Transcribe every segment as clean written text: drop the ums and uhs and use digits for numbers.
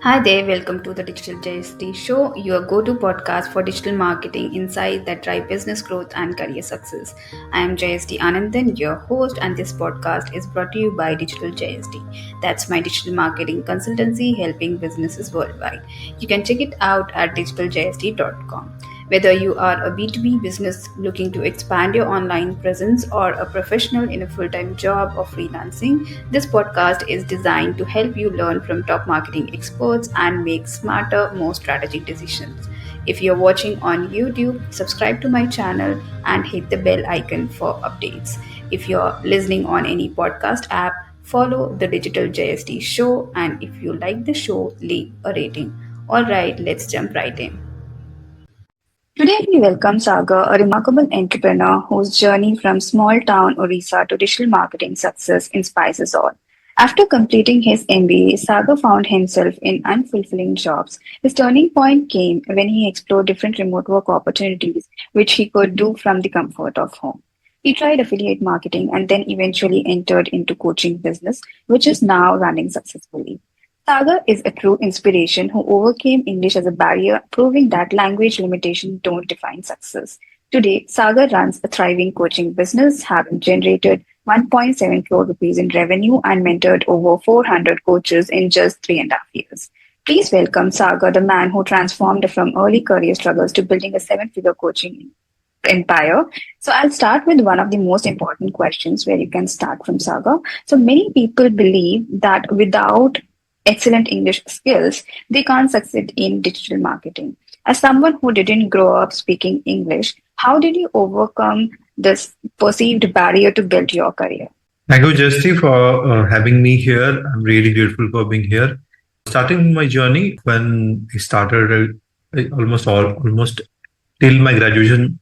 Hi there, welcome to the Digital JST Show, your go to podcast for digital marketing insights that drive business growth and career success. I am JST Anandan, your host, and this podcast is brought to you by Digital JST. That's my digital marketing consultancy helping businesses worldwide. You can check it out at digitaljst.com. Whether you are a B2B business looking to expand your online presence or a professional in a full time job or freelancing, this podcast is designed to help you learn from top marketing experts and make smarter, more strategic decisions. If you're watching on YouTube, subscribe to my channel and hit the bell icon for updates. If you're listening on any podcast app, follow the Digital JST show, and if you like the show, leave a rating. Alright, let's jump right in. Today, we welcome Sagar, a remarkable entrepreneur whose journey from small town Orissa to digital marketing success inspires us all. After completing his MBA, Sagar found himself in unfulfilling jobs. His turning point came when he explored different remote work opportunities, which he could do from the comfort of home. He tried affiliate marketing and then eventually entered into coaching business, which is now running successfully. Sagar is a true inspiration who overcame English as a barrier, proving that language limitations don't define success. Today, Sagar runs a thriving coaching business, having generated 1.7 crore rupees in revenue and mentored over 400 coaches in just 3.5 years. Please welcome Sagar, the man who transformed from early career struggles to building a seven-figure coaching empire. So I'll start with one of the most important questions where you can start from Sagar. So many people believe that without excellent English skills, they can't succeed in digital marketing. As someone who didn't grow up speaking English, how did you overcome this perceived barrier to build your career? Thank you, Justy, for having me here. I'm really grateful for being here. Starting my journey when I started almost till my graduation,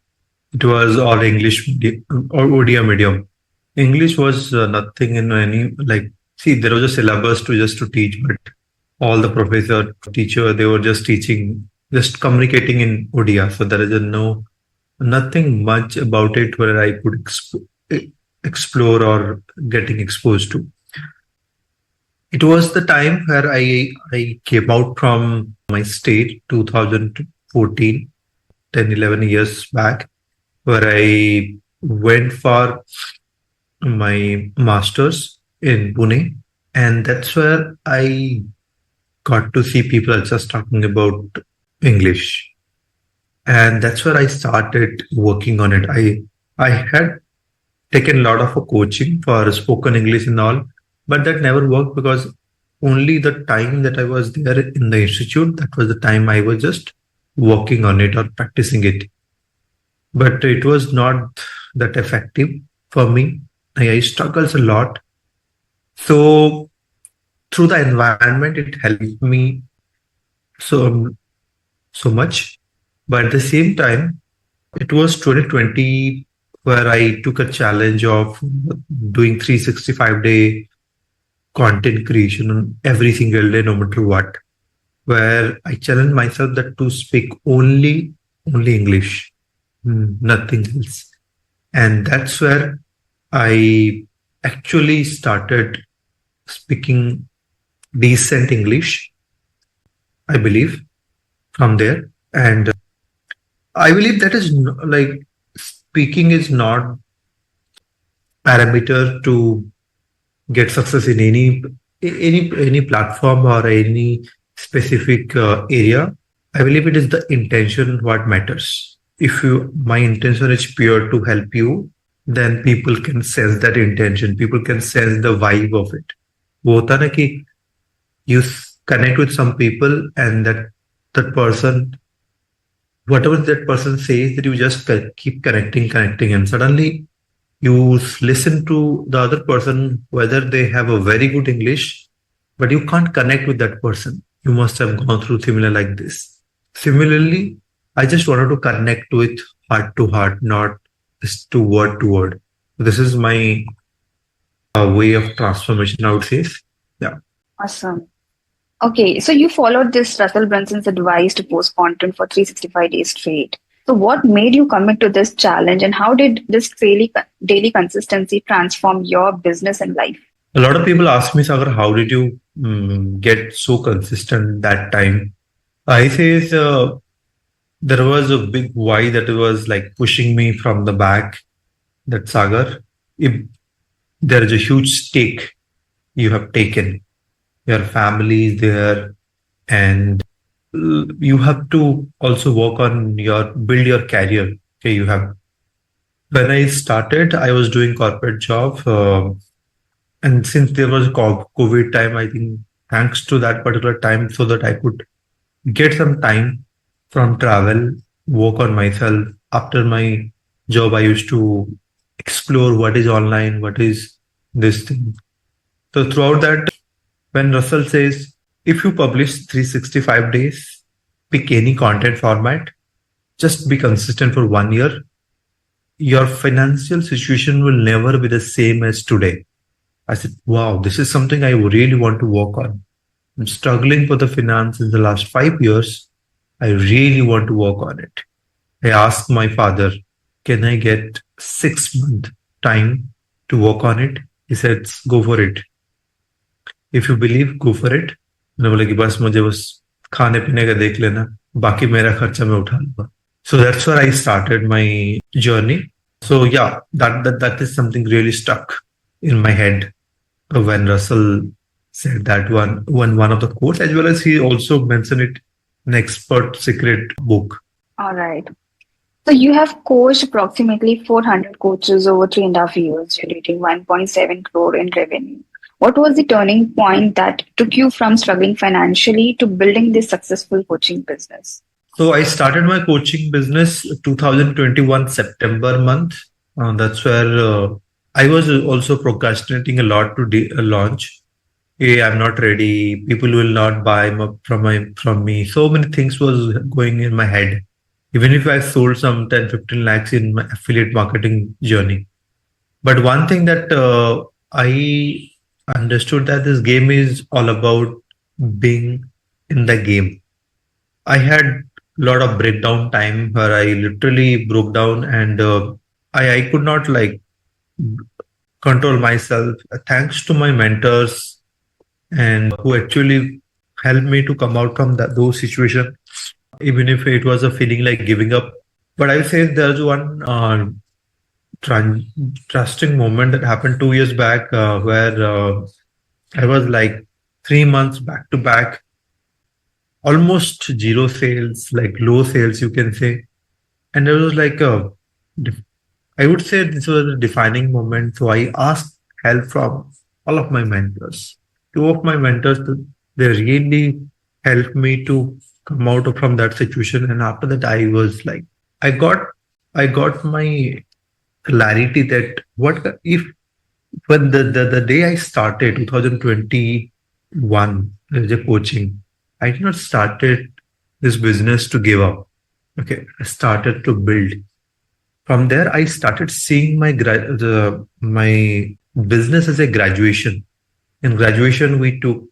it was all or ODM medium. English was nothing in any like. See, there was a syllabus to teach, but all the professor, teacher, they were just teaching, just communicating in Odia. So there is nothing much about it where I could explore or getting exposed to. It was the time where I came out from my state, 2014, 10, 11 years back, where I went for my master's in Pune. And that's where I got to see people just talking about English. And that's where I started working on it. I had taken a lot of coaching for spoken English and all, but that never worked because only the time that I was there in the institute, that was the time I was just working on it or practicing it. But it was not that effective for me. I struggled a lot. So through the environment, it helped me so much. But at the same time, it was 2020 where I took a challenge of doing 365-day content creation on every single day, no matter what, where I challenged myself that to speak only English, nothing else. And that's where I actually started speaking decent English, I believe, from there. And I believe that is like speaking is not parameter to get success in any platform or any specific area. I believe it is the intention what matters. If my intention is pure to help you, then people can sense that intention. People can sense the vibe of it. वो होता ना कि you connect with some people and that person, whatever that person says, that you just keep connecting, and suddenly you listen to the other person, whether they have a very good English, but you can't connect with that person. You must have gone through similar like this. Similarly, I just wanted to connect with heart to heart, not just to word. This is my way of transformation, I would say. Yeah. Awesome. Okay, so you followed this Russell Brunson's advice to post content for 365 days straight. So, what made you commit to this challenge, and how did this daily consistency transform your business and life? A lot of people ask me, Sagar, how did you get so consistent that time. I says there was a big why that was like pushing me from the back. That Sagar, if there is a huge stake you have taken, your family is there, and you have to also work on your build your career. Okay, you have. When I started, I was doing corporate job, and since there was COVID time, I think thanks to that particular time, so that I could get some time from travel, work on myself. After my job, I used to explore what is online, what is this thing. So throughout that, when Russell says, if you publish 365 days, pick any content format, just be consistent for 1 year, your financial situation will never be the same as today. I said, wow, this is something I really want to work on. I'm struggling for the finance in the last 5 years. I really want to work on it. I asked my father, can I get 6 month time to work on it? He said, go for it. If you believe, go for it. मैंने बोला कि बस मुझे बस खाने पीने का देख लेना, बाकी मेरा खर्चा मैं उठा लूंगा. So that's where I started my journey. So yeah, that is something really stuck in my head when Russell said that one of the quotes, as well as he also mentioned it in Expert Secret book. All right. So you have coached approximately 400 coaches over 3.5 years, generating 1.7 crore in revenue. What was the turning point that took you from struggling financially to building this successful coaching business? So I started my coaching business 2021 September month. That's where I was also procrastinating a lot to launch. Hey, I'm not ready. People will not buy from me. So many things was going in my head. Even if I sold some 10, 15 lakhs in my affiliate marketing journey. But one thing that I understood that this game is all about being in the game. I had a lot of breakdown time where I literally broke down, and I could not like control myself. Thanks to my mentors and who actually helped me to come out from those situations, even if it was a feeling like giving up. But I would say there's one trusting moment that happened 2 years back where I was like 3 months back to back, almost zero sales, like low sales, you can say. And it was like I would say this was a defining moment. So I asked help from all of my mentors. Two of my mentors, they really helped me to come out from that situation. And after that, I was like, I got, I got my clarity that what if when the day I started 2021 as a coaching, I did not started this business to give up. Okay, I started to build. From there, I started seeing my business as a graduation. In graduation, we took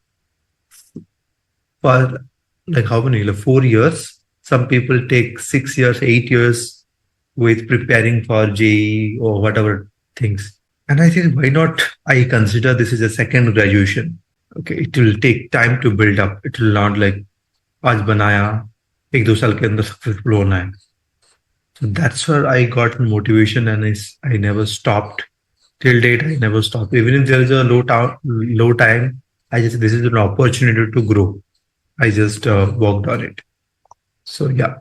for like how many, like 4 years. Some people take 6 years, 8 years with preparing for JE or whatever things. And I think why not? I consider this is a second graduation. Okay, it will take time to build up. It will not like आज बनाया 1-2 साल के अंदर successful होना है. So that's where I got motivation, and I never stopped. Till date, I never stopped. Even if there is a low time, I just this is an opportunity to grow. I just worked on it. So yeah.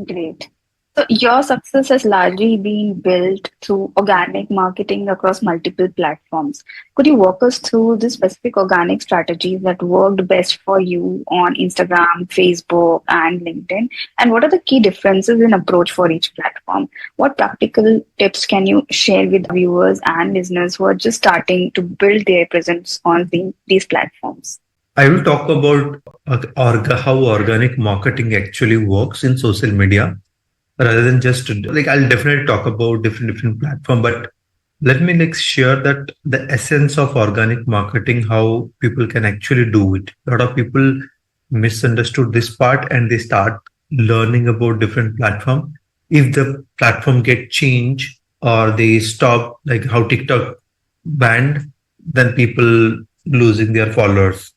Great. So your success has largely been built through organic marketing across multiple platforms. Could you walk us through the specific organic strategies that worked best for you on Instagram, Facebook, and LinkedIn? And what are the key differences in approach for each platform? What practical tips can you share with viewers and listeners who are just starting to build their presence on these platforms? I will talk about how organic marketing actually works in social media, rather than just like I'll definitely talk about different platform, but let me like share that the essence of organic marketing, how people can actually do it. A lot of people misunderstood this part and they start learning about different platform. If the platform get changed or they stop, like how TikTok banned, then people losing their followers.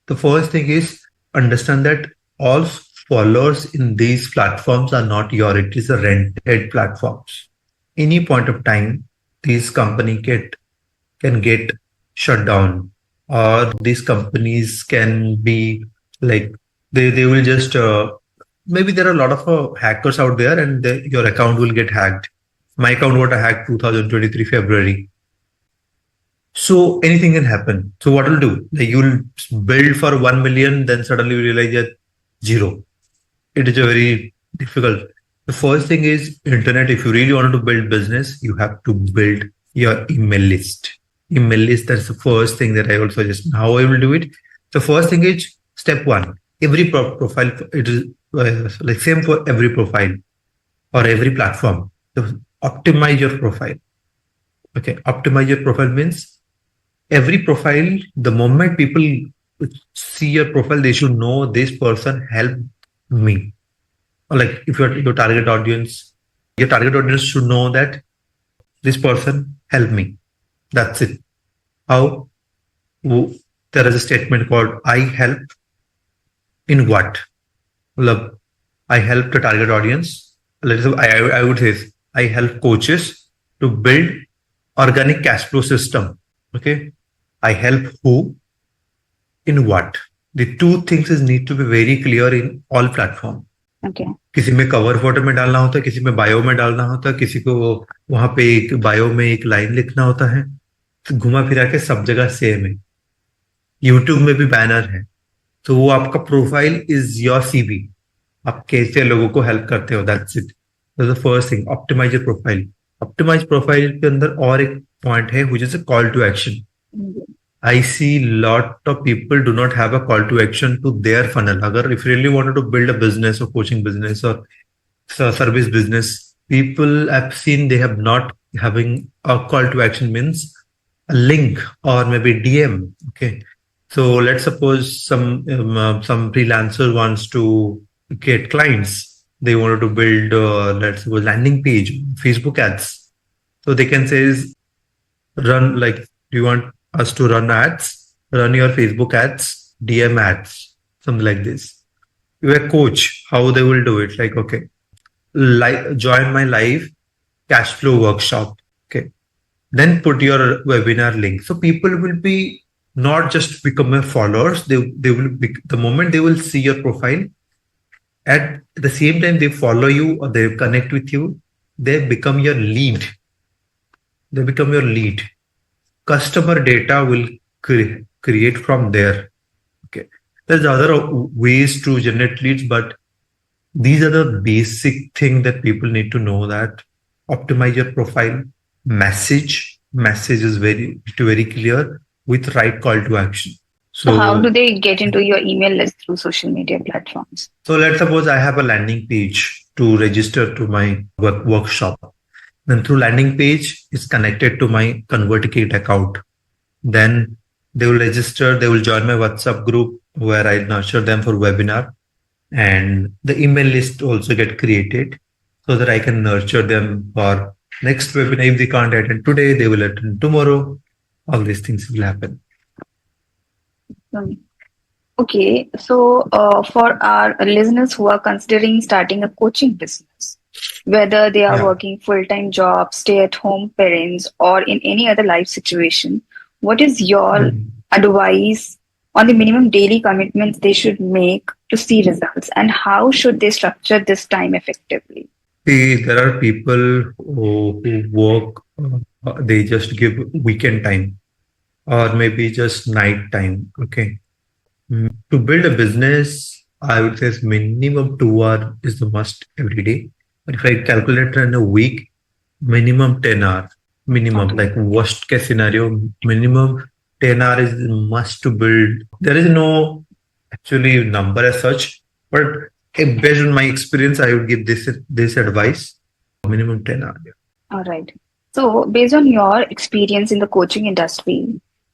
The first thing is understand that all followers in these platforms are not your, it is a rented platforms. Any point of time, these company can get shut down, or these companies can be like they will just maybe there are a lot of hackers out there, and your account will get hacked. My account got hacked 2023 February. So anything can happen. So what will do? Like you'll build for 1 million, then suddenly you realize that zero. It is a very difficult. The first thing is internet. If you really want to build business, you have to build your email list. Email list, that's the first thing that I also just how I will do it. The first thing is step one. Every profile, it is like same for every profile or every platform. So optimize your profile. Okay, optimize your profile means every profile, the moment people see your profile, they should know this person helped me. Or like if your target audience, your target audience should know that this person helped me. That's it. How? There is a statement called I help in what? Look, I help the target audience. Let's say I would say I help coaches to build organic cash flow system. Okay. I help who in what? The two things is need to be very clear in all platform. Okay. किसी में cover photo में डालना होता है, किसी में bio में डालना होता है, किसी को वहां पे एक बायो में एक लाइन लिखना होता है. तो घुमा फिरा के सब जगह सेम है. यूट्यूब में भी बैनर है. तो वो आपका प्रोफाइल इज योर सीवी. आप कैसे लोगों को हेल्प करते हो, that's it. The first thing, optimise your profile. Optimise profile के अंदर और एक पॉइंट है which is a call to action. I see lot of people do not have a call to action to their funnel. Agar if you really wanted to build a business or coaching business or service business, people I've seen they have not having a call to action means a link or maybe DM. Okay, so let's suppose some freelancer wants to get clients. They wanted to build let's suppose landing page, Facebook ads. So they can say is run like, do you want us to run ads, run your Facebook ads, DM ads, something like this. You're a coach, how they will do it? Like, okay, join my live cash flow workshop. Okay, then put your webinar link. So people will be not just become my followers. They will be, the moment they will see your profile, at the same time they follow you or they connect with you, they become your lead. They become your lead. Customer data will create from there. Okay, there's other ways to generate leads, but these are the basic thing that people need to know. That optimize your profile. Message is very clear with right call to action. So how do So they get into your email list through social media platforms? let's suppose I have a landing page to register to my workshop. Then through landing page is connected to my ConvertKit account. Then they will register, they will join my WhatsApp group where I nurture them for webinar. And the email list also get created so that I can nurture them for next webinar. If they can't attend today, they will attend tomorrow. All these things will happen. Um, Okay, so for our listeners who are considering starting a coaching business, whether they are Yeah. working full-time jobs, stay-at-home parents, or in any other life situation, what is your Mm. advice on the minimum daily commitments they should make to see results, and how should they structure this time effectively? See, there are people who work, they just give weekend time or maybe just night time. Okay. To build a business, I would say minimum 2 hours is the must every day. But if I calculate in a week, minimum 10 hours. Minimum, Okay. like worst case scenario, minimum 10 hours is must to build. There is no actually number as such, but based on my experience, I would give this advice. Minimum 10 hours. All right. So, based on your experience in the coaching industry,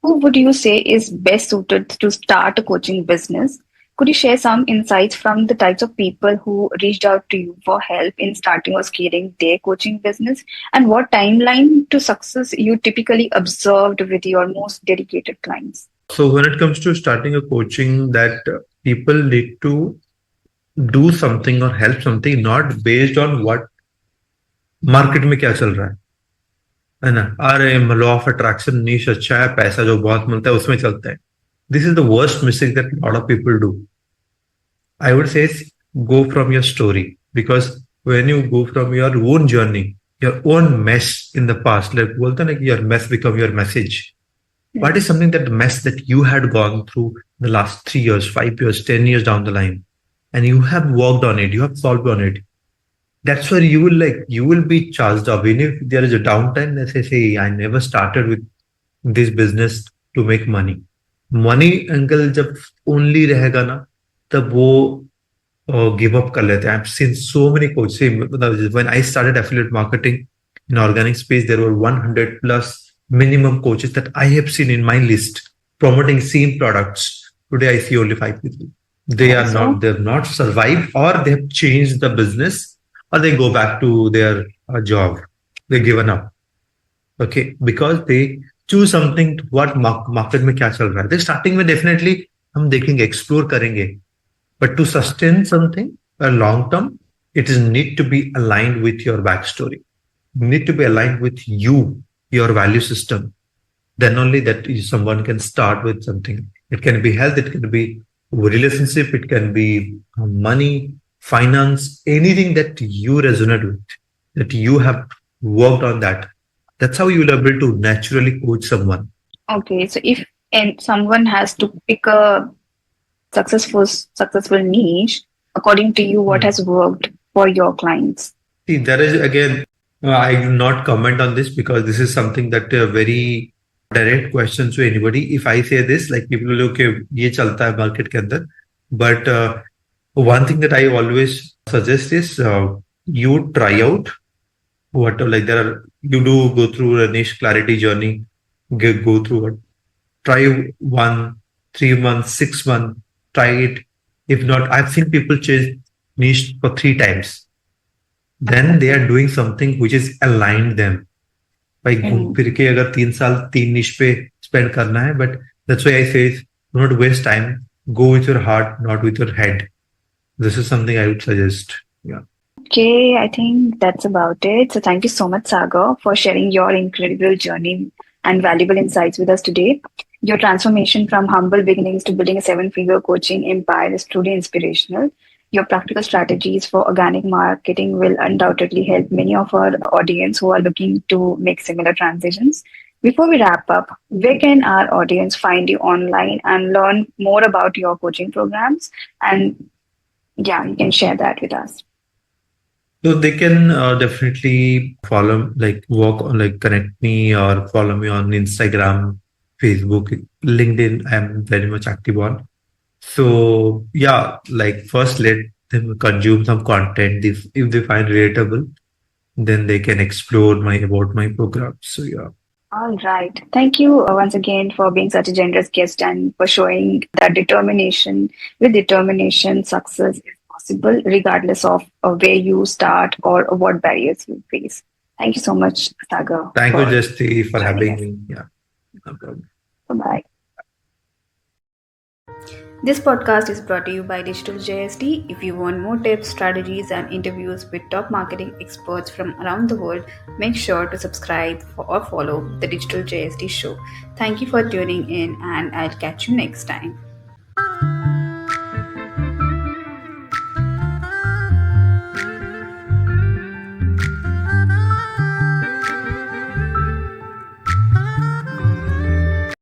who would you say is best suited to start a coaching business? Could you share some insights from the types of people who reached out to you for help in starting or scaling their coaching business? And what timeline to success you typically observed with your most dedicated clients? So when it comes to starting a coaching, that people need to do something or help something not based on what market में क्या चल रहा है ना? अरे law of attraction नीश अच्छा है, पैसा जो बहुत मिलता है उसमें चलते हैं. This is the worst mistake that lot of people do. I would say go from your story, because when you go from your own journey, your own mess in the past, like बोलते हैं ना कि your mess become your message. What is something that mess that you had gone through the last 3 years, 5 years, 10 years down the line, and you have worked on it, you have solved on it. That's where you will be charged up. Even if there is a downtime, let's say I never started with this business to make money. Money angle जब only रहेगा ना, तब वो give up कर लेते हैं. I've seen so many coaches. When I started affiliate marketing in organic space, there were 100 plus minimum coaches that I have seen in my list promoting same products. Today I see only 5 people. They've not survived, or they have changed the business, or they go back to their job. They've given up. Okay, because they choose something. What market में क्या चल रहा है? They're starting में definitely हम देखेंगे, explore करेंगे. But to sustain something a long term, it is need to be aligned with your backstory. Need to be aligned with you, your value system. Then only that someone can start with something. It can be health, it can be relationship, it can be money, finance, anything that you resonate with, that you have worked on that. That's how you will be able to naturally coach someone. Okay, so if and someone has to pick a successful niche, according to you, what has worked for your clients? See, there is again, I do not comment on this because this is something that very direct questions to anybody. If I say this, like people will okay, ये चलता है market के अंदर. But one thing that I always suggest is you try out what, like you do go through a niche clarity journey, go through it. Try 1, 3 months, 6 months, try it. If not, I've seen people change niche for 3 times. Then they are doing something which is aligned them. भाई घूम फिर के अगर 3 साल 3 niche पे spend करना है, but that's why I say do not waste time. Go with your heart, not with your head. This is something I would suggest. Yeah. Okay, I think that's about it. So thank you so much, Sagar, for sharing your incredible journey and valuable insights with us today. Your transformation from humble beginnings to building a seven-figure coaching empire is truly inspirational. Your practical strategies for organic marketing will undoubtedly help many of our audience who are looking to make similar transitions. Before we wrap up, where can our audience find you online and learn more about your coaching programs? And yeah, you can share that with us. So they can definitely follow, like work on, like connect me or follow me on Instagram, Facebook, LinkedIn. I'm very much active on. So yeah, like first let them consume some content. If they find relatable, then they can explore my about my program. So yeah. All right. Thank you once again for being such a generous guest and for showing that determination, with determination, success is possible regardless of where you start or what barriers you face. Thank you so much, Sagar, Thank you, for Justy, for joining having us. me. Yeah, no problem. Bye-bye. This podcast is brought to you by Digital JST. If you want more tips, strategies, and interviews with top marketing experts from around the world, make sure to subscribe or follow the Digital JST show. Thank you for tuning in, and I'll catch you next time.